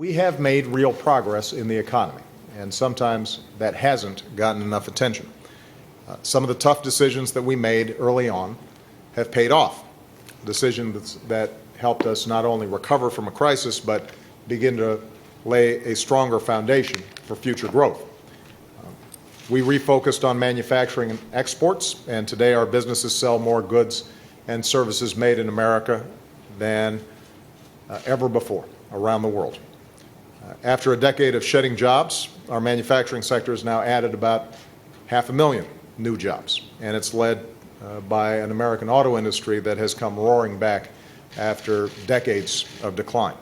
We have made real progress in the economy, and sometimes that hasn't gotten enough attention. Some of the tough decisions that we made early on have paid off. Decisions that helped us not only recover from a crisis, but begin to lay a stronger foundation for future growth. We refocused on manufacturing and exports, and today our businesses sell more goods and services made in America than ever before around the world. After a decade of shedding jobs, our manufacturing sector has now added about 500,000 new jobs, and it's led by an American auto industry that has come roaring back after decades of decline.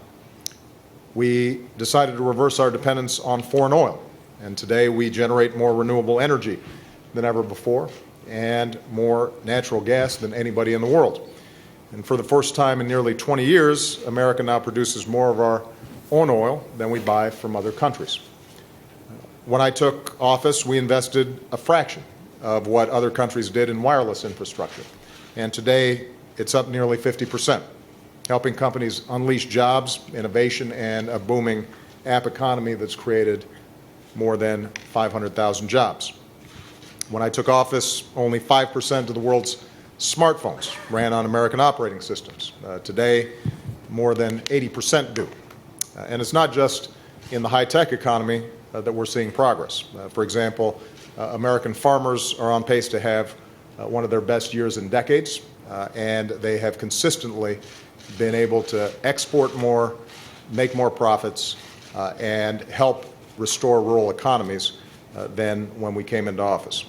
We decided to reverse our dependence on foreign oil, and today we generate more renewable energy than ever before and more natural gas than anybody in the world. And for the first time in nearly 20 years, America now produces more of our own oil than we buy from other countries. When I took office, we invested a fraction of what other countries did in wireless infrastructure. And today, it's up nearly 50%, helping companies unleash jobs, innovation, and a booming app economy that's created more than 500,000 jobs. When I took office, only 5% of the world's smartphones ran on American operating systems. Today, more than 80% do. And it's not just in the high-tech economy that we're seeing progress. For example, American farmers are on pace to have one of their best years in decades, and they have consistently been able to export more, make more profits, and help restore rural economies than when we came into office.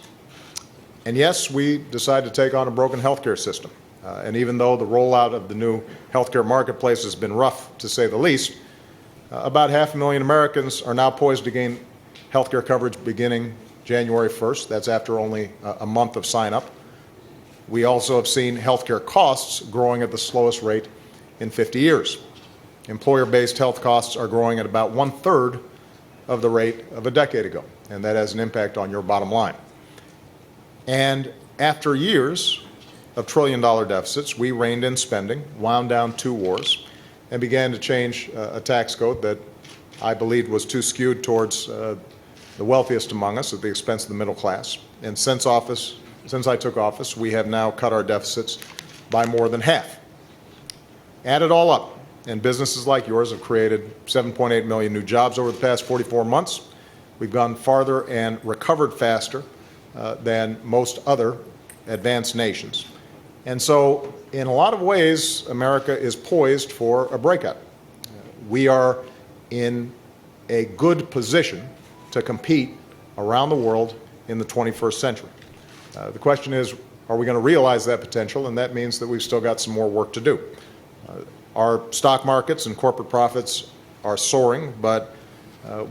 And yes, we decided to take on a broken healthcare system. And even though the rollout of the new healthcare marketplace has been rough, to say the least, about 500,000 Americans are now poised to gain healthcare coverage beginning January 1st. That's after only a month of sign-up. We also have seen healthcare costs growing at the slowest rate in 50 years. Employer-based health costs are growing at about 1/3 of the rate of a decade ago, and that has an impact on your bottom line. And after years of trillion-dollar deficits, we reined in spending, wound down 2 wars, and began to change a tax code that I believed was too skewed towards the wealthiest among us at the expense of the middle class. And since I took office, we have now cut our deficits by more than half. Add it all up, and businesses like yours have created 7.8 million new jobs over the past 44 months. We've gone farther and recovered faster than most other advanced nations. And so, in a lot of ways, America is poised for a breakout. We are in a good position to compete around the world in the 21st century. The question is, are we going to realize that potential? And that means that we've still got some more work to do. Our stock markets and corporate profits are soaring, but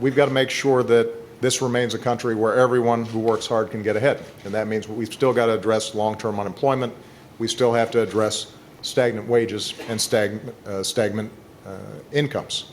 we've got to make sure that this remains a country where everyone who works hard can get ahead. And that means we've still got to address long-term unemployment. We still have to address stagnant wages and stagnant incomes.